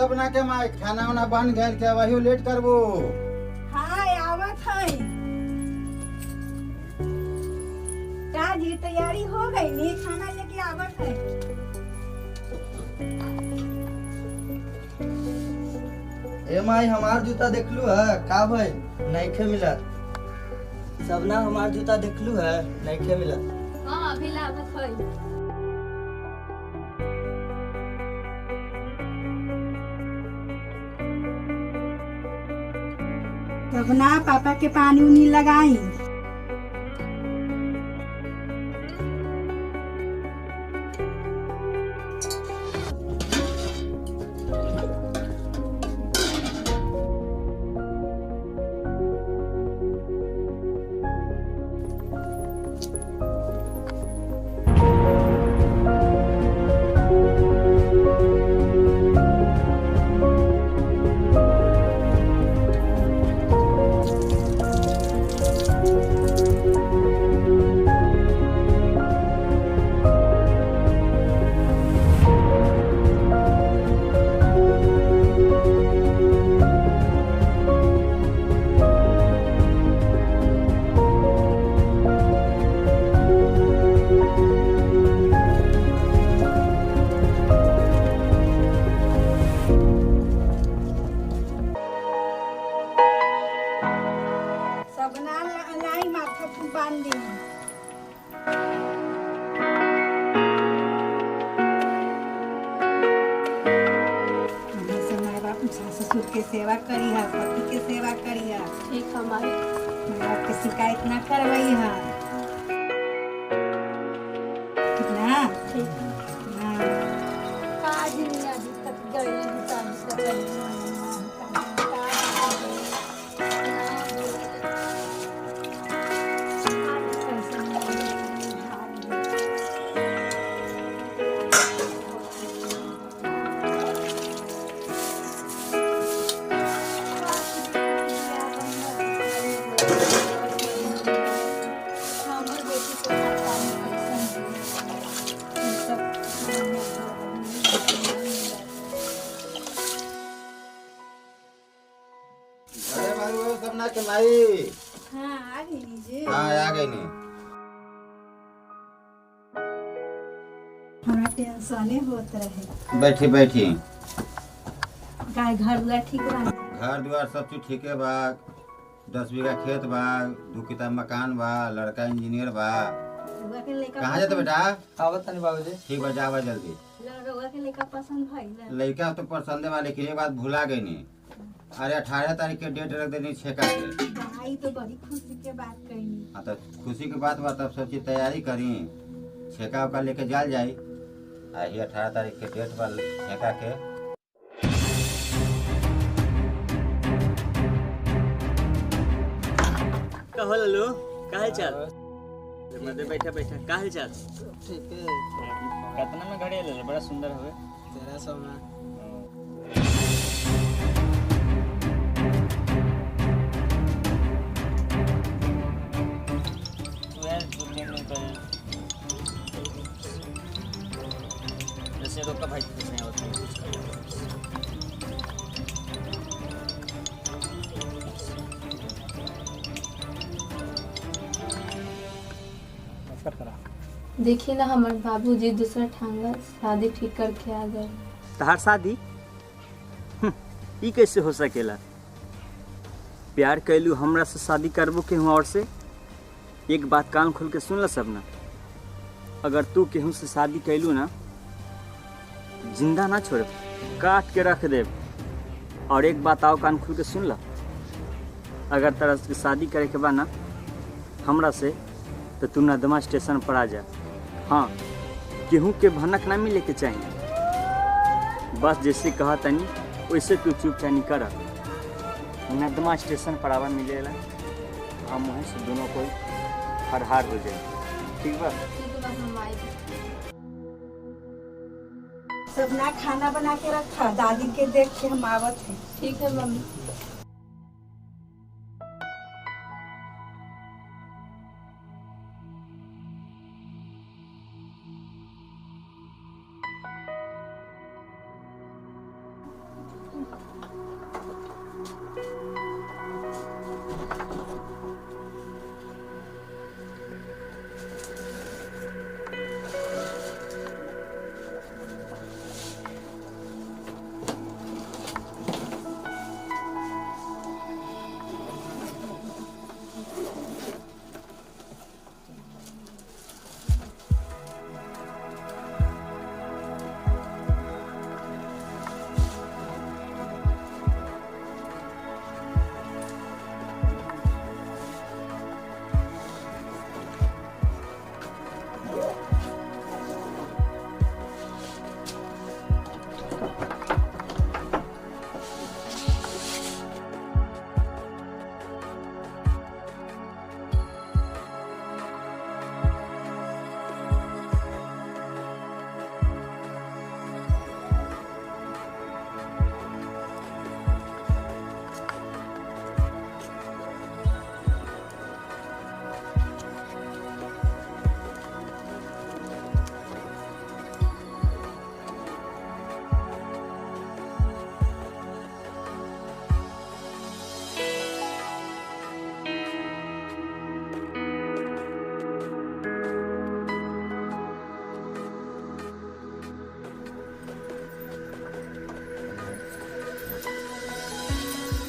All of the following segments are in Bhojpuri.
सब ना के माई खाना वाना बन गए क्या वही लेट करबो। हाँ आवत है। जी तैयारी हो गई नी खाना लेके आवत है। ए माई हमार जूता देखलू है का भाई नइखे मिलत। सबना हमार जूता देखलू है नइखे मिलत। हाँ अभी लागत है। तब ना पापा के पानी उनी लगाई। लाई माथा बांध दी। माँ बाप ससुर के सेवा करी है, पति के सेवा करी है। ठीक हमारे माँ बाप के शिकायत न करवाई है ना। ठीक आज नहीं अभी तक गए हिसाब से अरे भाई वो सब ना के माई। हाँ आ गई जी। हाँ आ गई नी। हमारा टेंशने होत रहे। बैठी बैठी। गाय घर दुआर ठीक बा। घर द्वार सब चीज ठीक है बा। 10 बीघा खेत बा, 2 किता मकान बा, लड़का इंजीनियर बा। रउआ के लइका कहाँ जाते बेटा? आवत तनी बाबूजी। ठीक बा जावा जल्दी। रउआ के लइका पसंद भइल। लड़का तो पसंद है लेकिन ये बात भुला गई नी। अरे 18 तारीख के डेट रख देनी छेका के। भाई तो बड़ी खुशी के बात कही। हाँ तो खुशी की बात बा तब सब चीज तैयारी करी। छेका उका लेके जाल जाई। आई 18 तारीख के डेट बा छेका के। कहो लल्लू का हाल चाल? मदे बैठा बैठा का हाल चाल? ठीक है। कितना में घड़ी ले बड़ा सुंदर हवे। 1300 में। तू यार 2-3 दिन पहले जैसे रोका भाई कुछ नहीं होता। देखिए ना हमारे बाबूजी दूसरा ठांगा शादी ठीक करके आ गए। तहार शादी ई कैसे हो सकेला? प्यार कैलू हमरा से शादी करबो केहू और से? एक बात कान खोल के सुन ल सबना, अगर तू केहू से शादी कैलू ना जिंदा ना छोड़, काट के रख दे। और एक बात आओ कान खोल के सुन ल, अगर तरह से शादी करे के बा ना हमरा से तो तू नदमा स्टेशन पर आ जा। हाँ केहू के भनक ना मिले के चाहिए, बस जैसे कहा तनी वैसे तू चुपचानी कर। नदमा स्टेशन पर आवा मिलेला, हम वहीं से दोनों कोई हरहार हो जाए। ठीक बा? ठीक बा हम आई। सब ना खाना बना के रखा, दादी के देख के हम आवत है। ठीक है मम्मी।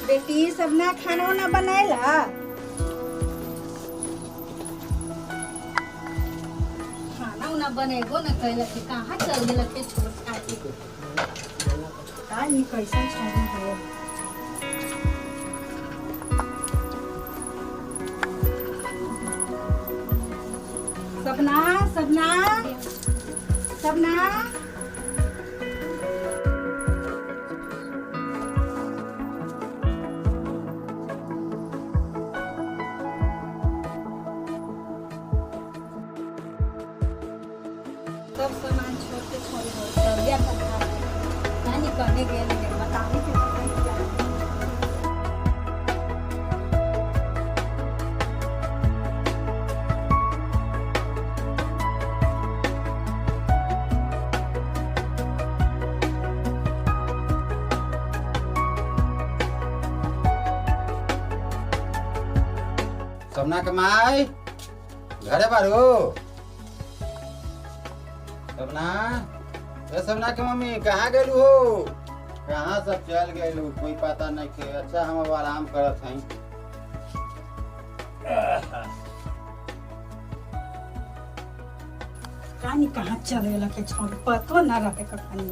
बेटी सबना खाना उना बनाएला? खाना उना बनेगो न कैलक के कहाँ चल गेलक के छोड़ छाड़ के। का नी कैसन छोड़ी है? सपना सपना सपना सब सामान छोड़ के छोड़ दो सरिया था नानी कहने गए लेकिन बताने के पता नहीं क्या। सपना के माई घरे बारू? सपना ए सपना के मम्मी कहाँ गेलू हो? कहाँ सब चल गेलू कोई पता नहीं के। अच्छा हम अब आराम करत हई। कानी कहाँ चल गेला के छोड़ पतो ना रहे कखनी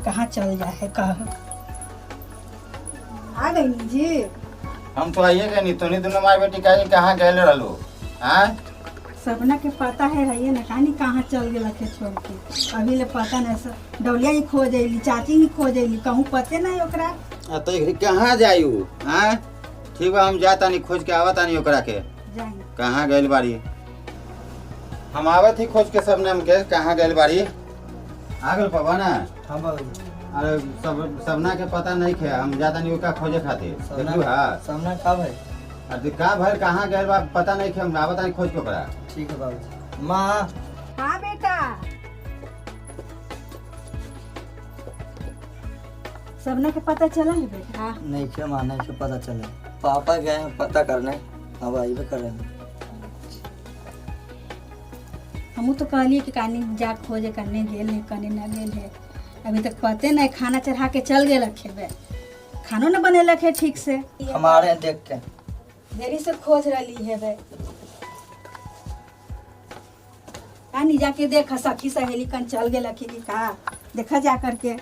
कहाँ चल जाए है कह आ गई नी जी। हम तो आइए गए नहीं तो नहीं दोनों माई बेटी कहाँ गए रहलो? हाँ सबना के पता है रहिए ना कानी कहाँ चल गेला के छोड़ के अभी ले पता नहीं सब डौलिया ही खोज अली चाची ही खोज अली कहूँ पते नहीं ओकरा। तो एकरी कहाँ जायू? हाँ ठीक बा हम जाता नहीं खोज के आवता नहीं ओकरा के जाए कहाँ गइल बाड़ी। हम आवत ही खोज के सब नाम के कहाँ गइल बाड़ी। आ गइल पापा ना? हाँ बाबूजी। अरे सबना के पता नहीं खे हम जाता नहीं ओका खोजे खातिर देखलू। हाँ सामना का भाई? अरे का भर कहाँ गइल बा पता नहीं खे हम आवता नहीं खोज के ओकरा। ठीक है बाबूजी। माँ हाँ बेटा सबना के पता चला है बेटा? नहीं के माँ नहीं के पता चले। पापा गए हैं पता करने अब आइए करेंगे। हमू तो कहलिए कि कानी जा खोजे करने गेल है कने ना गेल है अभी तक पते नहीं। खाना चढ़ा के चल गेल खेबे खानो न बनेलक है ठीक से। हमारे यहाँ देख के देरी से खोज रही है बे कानी जाके देख सखी सहेली कन चल गेल कि का देखा जा करके।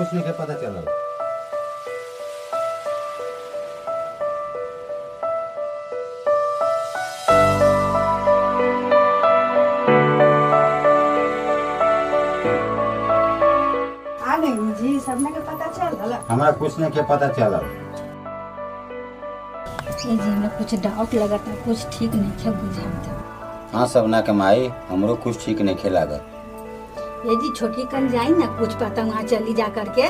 कुछ नहीं के पता चलल। आ गई जी, सबने के पता चल। हमरा कुछ नहीं के पता चलल। ये जी में कुछ डाउट लगा था, कुछ ठीक नहीं खे बुझा था। हाँ सबना के माई, हमरो कुछ ठीक नहीं खे लागत। ये जी छोटी कल जाई ना, कुछ पता वहाँ चली जा करके।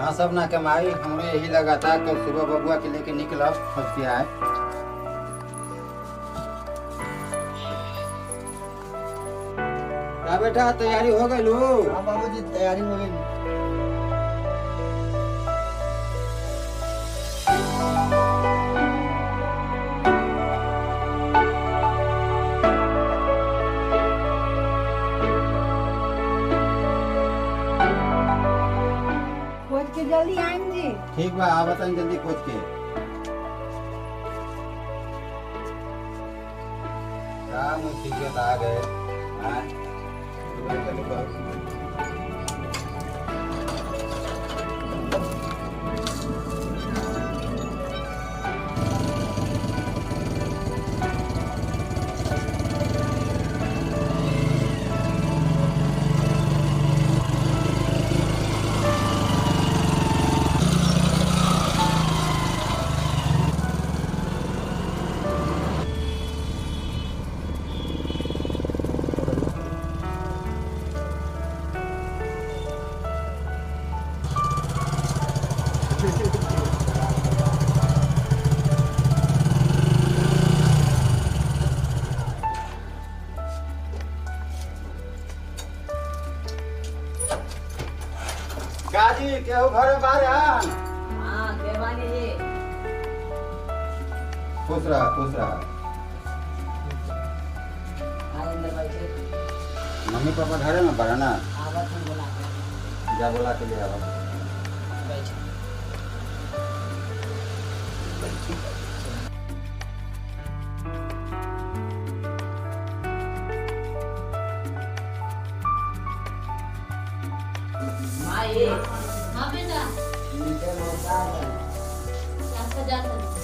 हाँ सबना के माई, हमरो यही लगा था कि सुबह बबुआ के लेके निकलब खोज के आए। का बेटा तैयारी हो गई? हाँ बाबूजी तैयारी हो गई। खोज के जल्दी आएम जी। ठीक बा, आप बताएं जल्दी खोज के। क्या मुसीबत आ गए। हाँ? चलो बस। काजी केहू घर में बाहर आन। हाँ केवानी जी। खुश रहा, खुश रहा। अंदर बैठे। मम्मी पापा घरे में बड़ा ना? आवत हम बुला के। जा बोला के लिए आवा। बैठ। माई। हाँ बेटा, नीचे मौका है। जा सकते।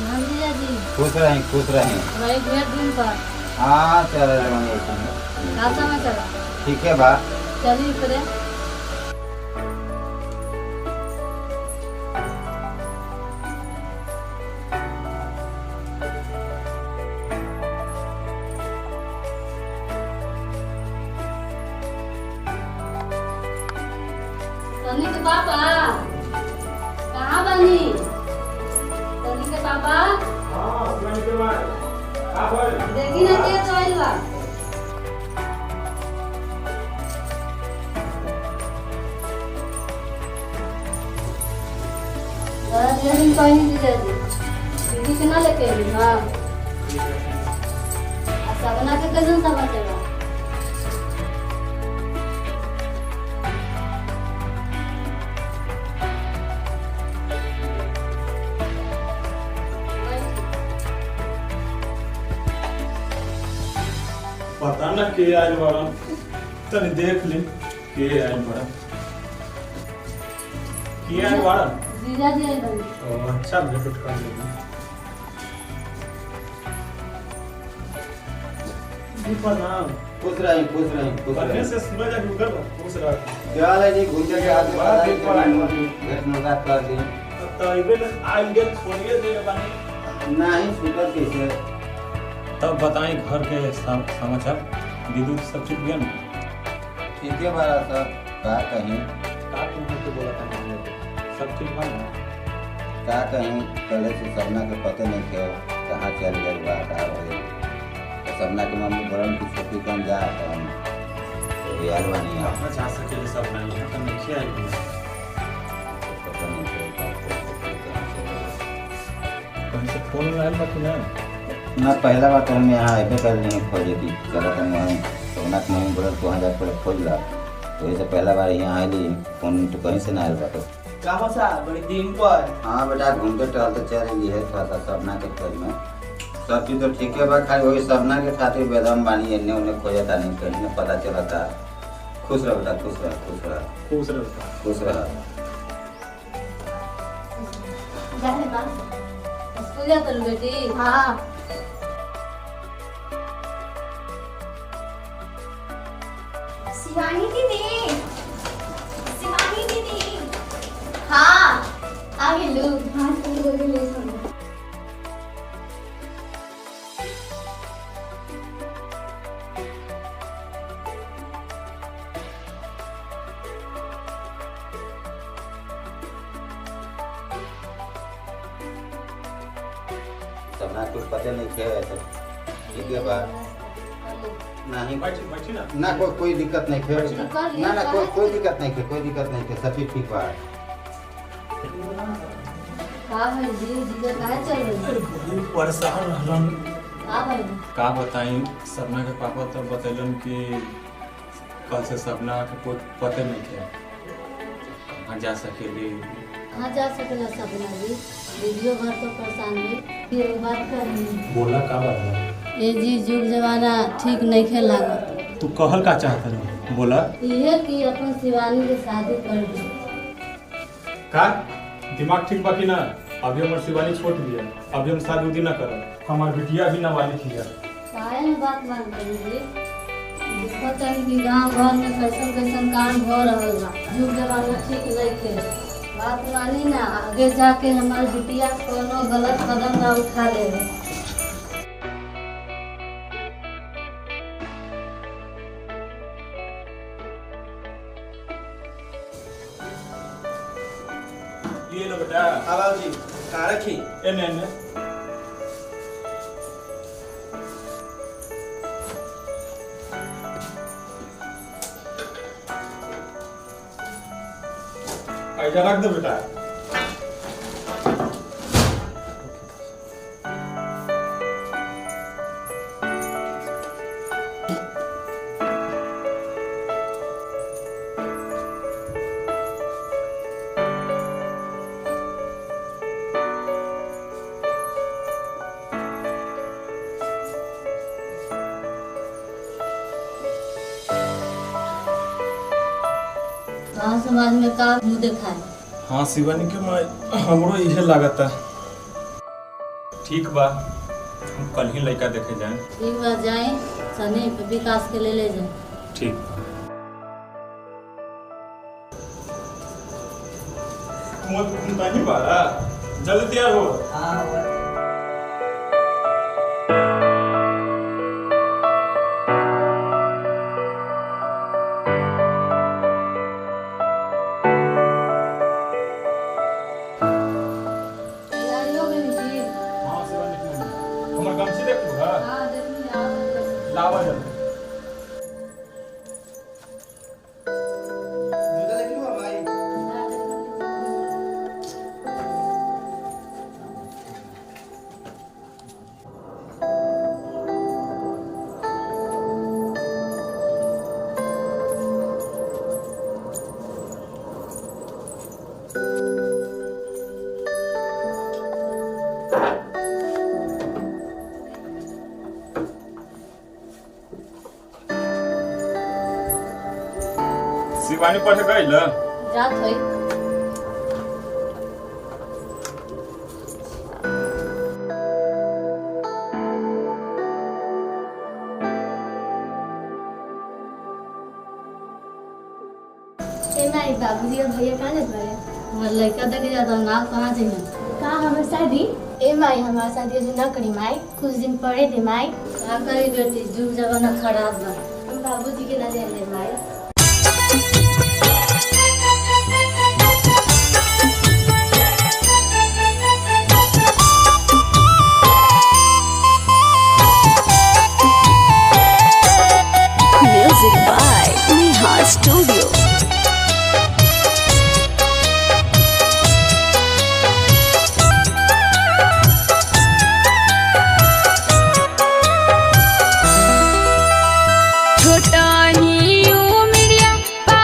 हाँ जीजा जी, खुश रहें, खुश रहें। भाई ढेर दिन पर हाँ चल रहे मम्मी। का समाचार? ठीक है बा। चलिए करे। सनी के पापा कहाँ बनी? सनी के पापा देखी ना के तो आइल बा। जरा दिन कहीं जीजा जी दीदी के ना लेके अइली ना। आ सपना के कैसन समाचार बा? पता न के आइल बड़ा, तनी देख ली के आइल बड़ा। के आइल बड़ा? जीजा जी आइल बनी। ओ अच्छा भेट उठ कर लेगी। जी प्रणाम। खुश रहें, खुश रहें, खुश बढ़िया रहें। से सुना जा गुजर खुश रहा। क्या है जी, घूम के हाथ में बड़ा ठीक पड़ा है। भेंट मुलाकात कर दी। तो इबे आइल गेल छोड़िए दे बानी। नहीं छूटल कैसे। तब बताई घर के समाचार। दीदू सब ठीक बिया ना? ठीक है बारा सब। का कहीं का तुम के बोला था सब ठीक बा ना? का कहीं पहले से सपना के पते नहीं थे कहाँ चल गए बा का भइल। तो सपना के मम्मी बड़न की छोटी कम जा तो हम यार बनी आप अपना जा सके सब नहीं है तो नहीं किया है। पता नहीं चलता कहीं से फोन में आयल बा कि ना? ना पहला बार तो हम यहाँ आए कर नहीं खोजे थी चलो तुम वहीं सपना के मम्मी बड़न को वहाँ जाकर खोज ला वही से पहला बार यहाँ आइली, फोन तो कहीं से ना आयल बाटे। कहाँ सा बड़ी दिन पर? हाँ बेटा, घूमते टहलते चल रही है थोड़ा सा सपना के खोज में। सब चीज़ तो ठीक है बा, खाली वही सपना के खातिर बेदम बानी एने उन्हें खोजता नहीं, कहीं ना पता चलता। खुश रह बेटा, खुश रह, खुश रह, खुश रहो। खुश रह। स्कूल जाता रू बेटी? हाँ। शिवानी दीदी, शिवानी दीदी। हाँ आ गेलू। हाँ चल गेलू। सपना कुछ पता नहीं क्या है, ठीक है बा। नहीं बैठी ना। ना कोई दिक्कत नहीं है, ना कोई दिक्कत नहीं है, कोई दिक्कत नहीं है, सब चीज ठीक बा। का भाई जी जी कहाँ चल रही? परेशान रहलन। का भाई? का बताई, सपना के पापा तो बतैलन कि कल से सपना के कोई पते नहीं थे, कहाँ जा सकेली। कहाँ जा सकेला सपना जी? दीदियों घर तो परेशान हुई। ये बात करनी बोला का बात है? ये जी जुग जमाना ठीक नहीं खे लागत। तू कहल का चाहता है? बोला ये कि अपन शिवानी के शादी कर दी। का दिमाग ठीक बाकी ना? अभी हमार शिवानी छोट भी है, अभी हम शादी उदी ना करब, हमार बिटिया भी नाबालिग ही है। काहे न बात मान करी जी? दिक्कत है कि गांव घर में कैसन कैसन काम हो रहल बा। जुग जमाना ठीक नहीं खे। बात मानी ना, आगे जाके हमार बिटिया कोनो गलत कदम ना उठा ले। ये लो बेटा। हाँ बाबूजी, कहाँ रखी? एने एने ऐसा रख दो बेटा। गाँव समाज में का मुँह दिखाए? हाँ शिवानी के माँ हमरो इहे लागता। ठीक बा, हम कल ही लड़का देखे जाए। एक बार जाए सनी पे विकास के ले जाए। ठीक। तुम नहीं बारा, जल्दी तैयार हो। हाँ तैयारी हो गई जी? हाँ शिवानी के मम्मी, हमर गमछी देख लो। हाँ हाँ देखिए आप लावा जल्दी। जूता देख लूँ भाई। शिवानी पढ़ गई ल। जात होई। एना एक बाबूजी और भैया कहाँ जात बारे? हमार लड़का देखे जाता ना कहाँ जाइए? का हमर शादी? ए माई हमार शादी अभी ना करी माई, कुछ दिन पड़े दे माई। का करी बेटी, जुग जमाना खराब बा। हम बाबूजी के ना जाने दे माई। Music by Neha Studio. छोटा ही उमरिया पा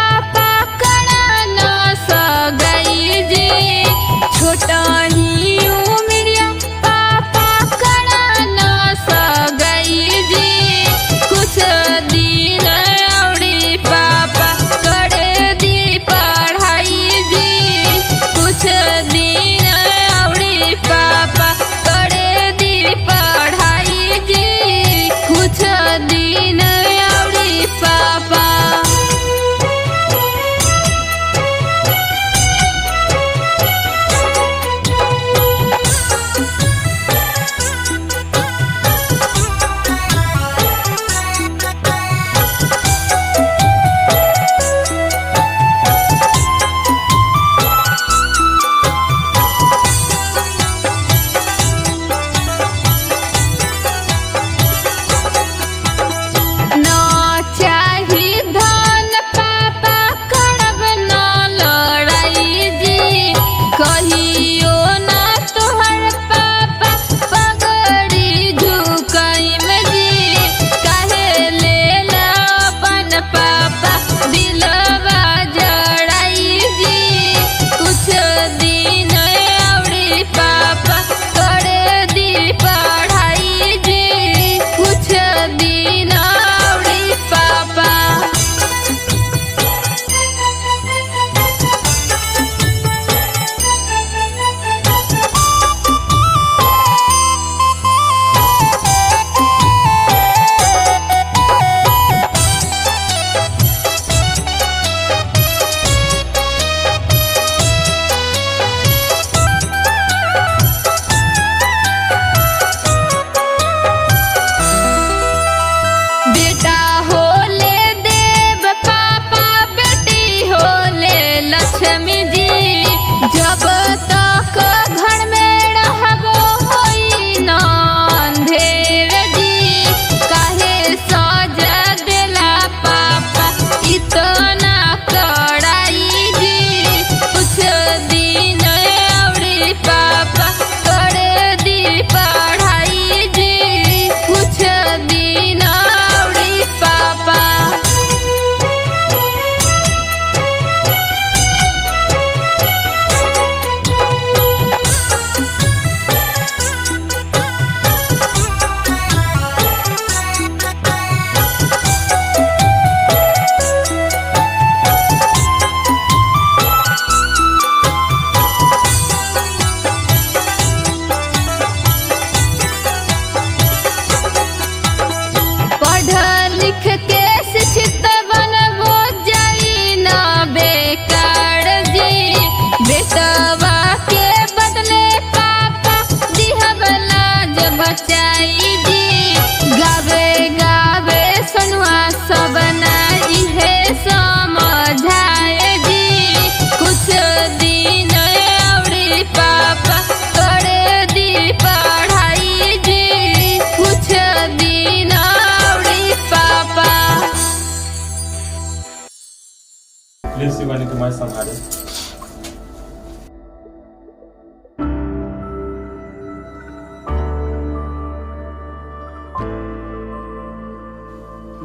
शिवानी के मैं संभाले।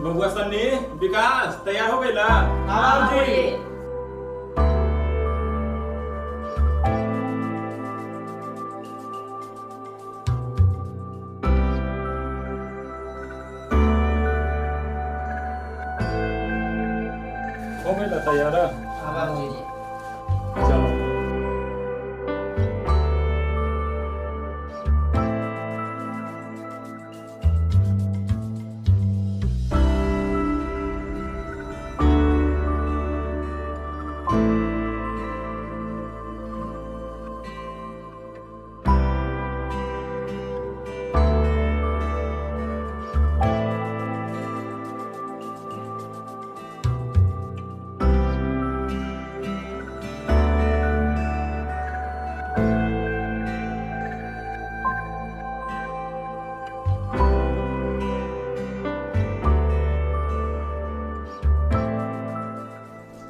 बबुआ सन्नी, विकास तैयार हो गइला? हाँ जी। हो गइला तैयार? हाँ बाबूजी। चलो।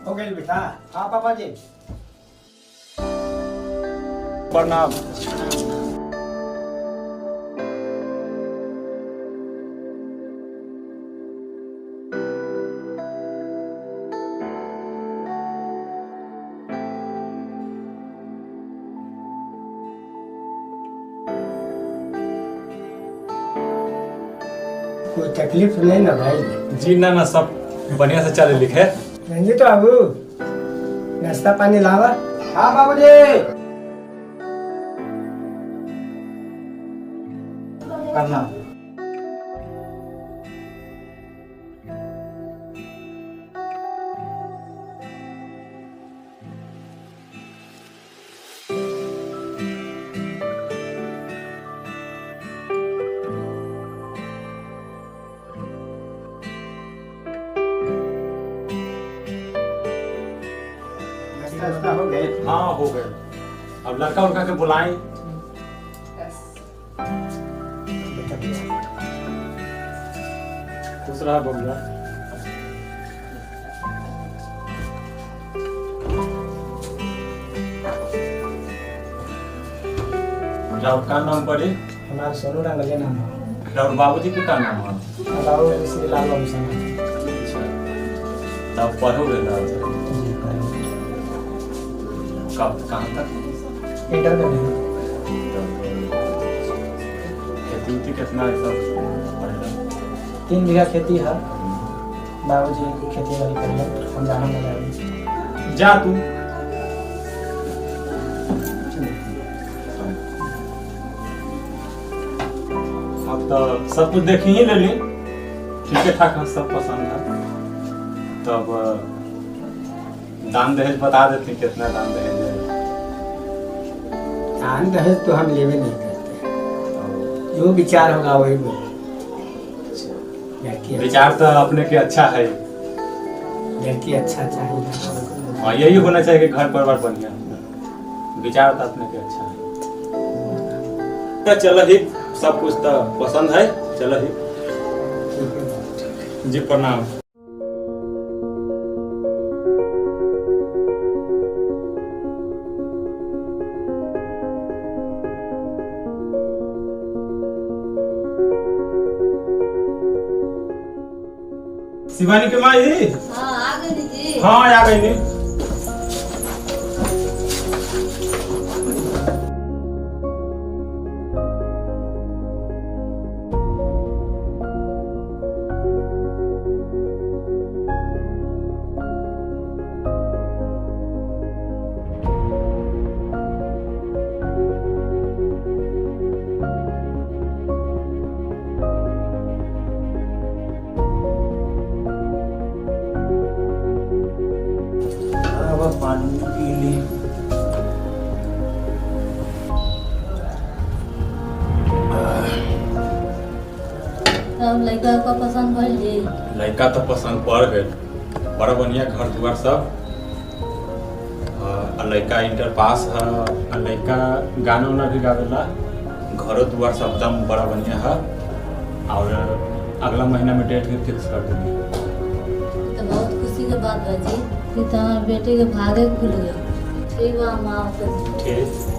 हो गई बेटा? हाँ पापा जी। प्रणाम। कोई तकलीफ नहीं ना भाई? जी ना सब बढ़िया से चले लिखे। रंजीत बाबू, नाश्ता पानी लावा। हाँ बाबूजी। करना। नाश्ता हो गए? हाँ हो गए। अब लड़का उड़का के बुलाएं। खुश रहा बबुआ। राउत का नाम पड़े? हमारा सोनू रंगले नाम है। राउत बाबूजी के का नाम है? बाबू श्री लाल बाबू साहब। तब पढ़ोगे राउत? कब कहाँ तक? इंटर में नहीं। खेती उती कितना है सब पढ़ेगा? 3 बीघा खेती है। बाबूजी खेती बाड़ी करेंगे, हम जाना मिला। जा तू। अब तो सब कुछ देख ही ले ली, ठीक ठाक है, सब पसंद है। तब दान दहेज बता देती कितना दान दहेज है। दान दहेज तो हम लेवे नहीं करते, जो विचार होगा वही बोले। विचार तो अपने के अच्छा है। लड़की अच्छा चाहिए। हाँ यही होना चाहिए कि घर परिवार बढ़िया। विचार तो अपने के अच्छा है। तो चलो ही सब कुछ तो पसंद है। चलो ही जी प्रणाम। शिवानी के माँ जी? हाँ आ गई जी। हाँ आ गई नहीं। पानी पी ली। तब लड़का का पसंद भइल जी? लड़का तो पसंद पड़ गए, बड़ा बढ़िया घर दुआर सब। लड़का इंटर पास है, लड़का गाना उना भी गावेला, घरों दुआर सब एकदम बड़ा बढ़िया है। और अगला महीना में डेट भी फिक्स कर देंगे। तो बहुत खुशी खुशी के बात है जी कि तुम्हारे बेटे के भागे खुल गए। ठीक बा, हम आवत जी। ठीक।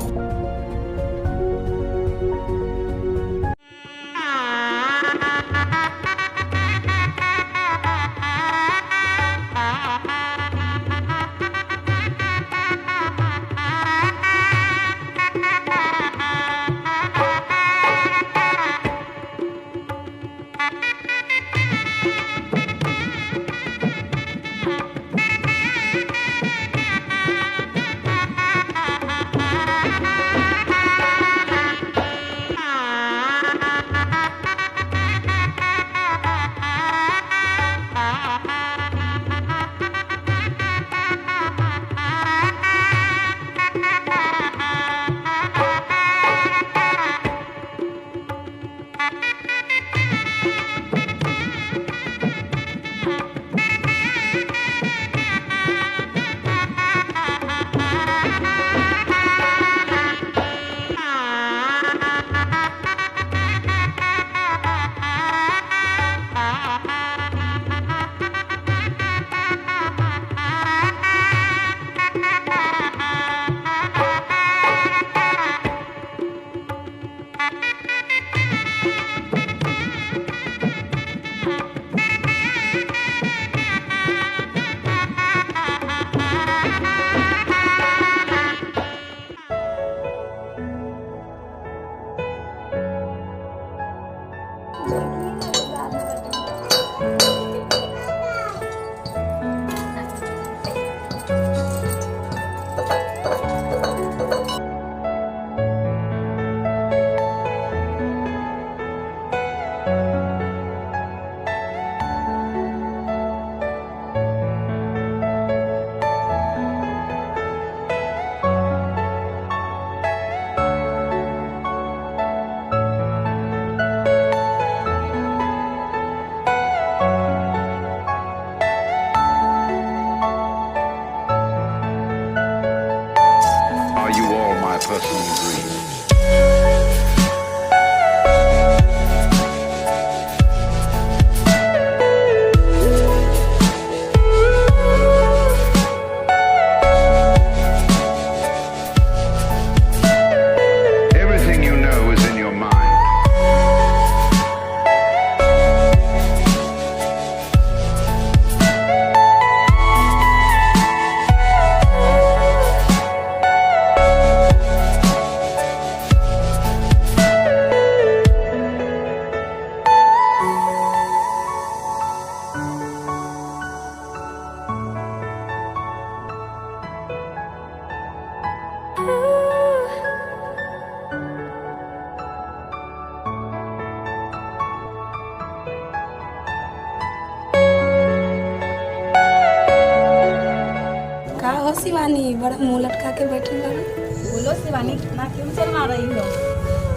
शिवानी बड़ा मुंह लटका के बैठी बाड़ी। बोलो शिवानी, ना क्यों शर्मा रही हो?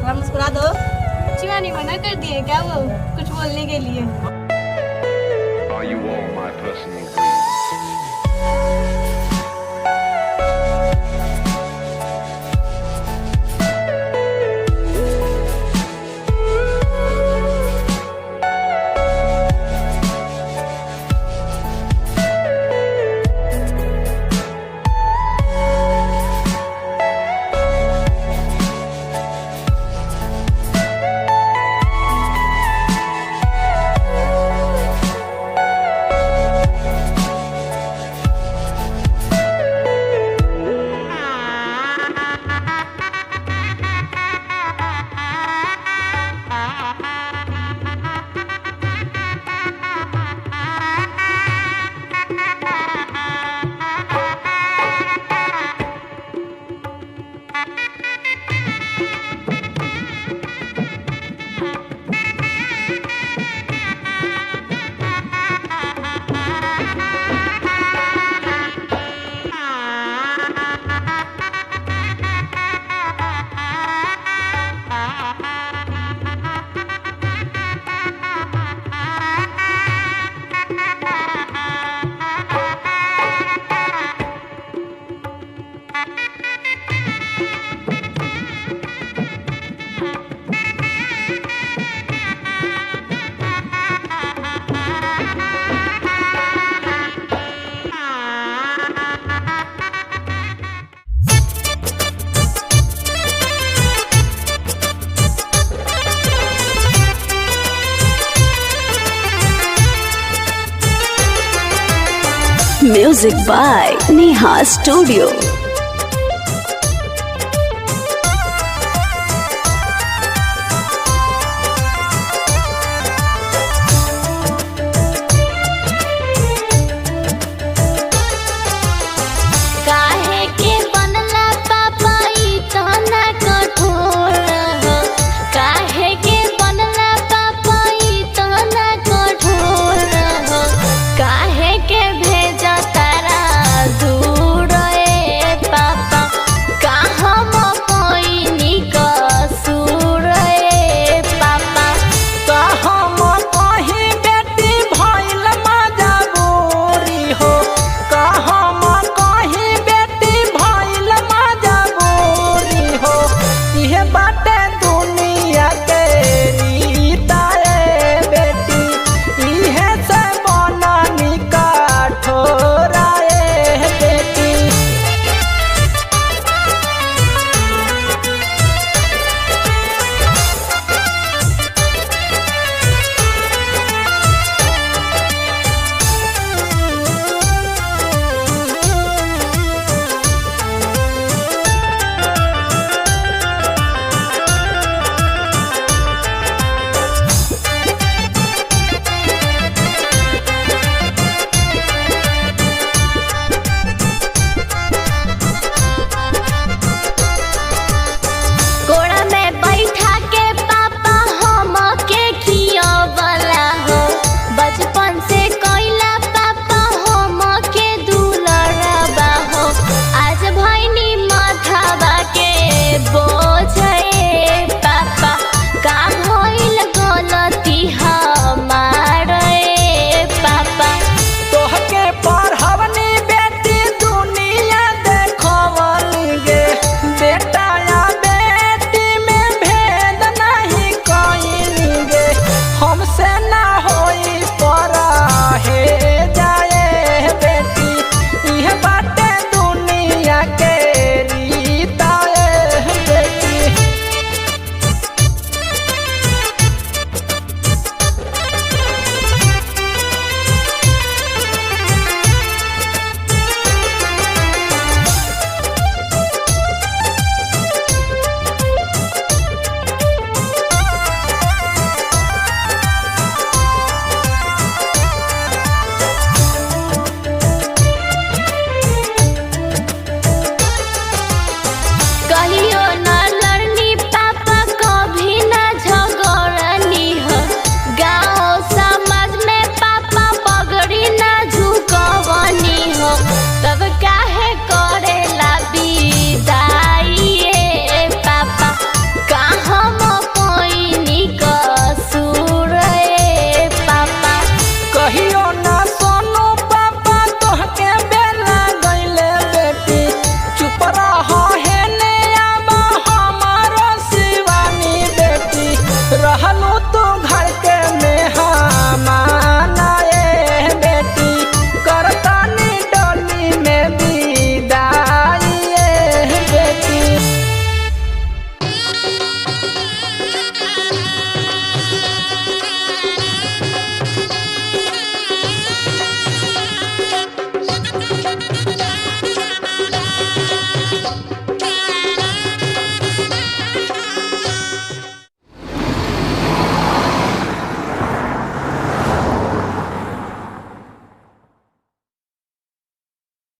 थोड़ा मुस्कुरा दो। शिवानी मना कर दिए क्या वो कुछ बोलने के लिए? Are you all my personal dreams? Music by Neha Studio.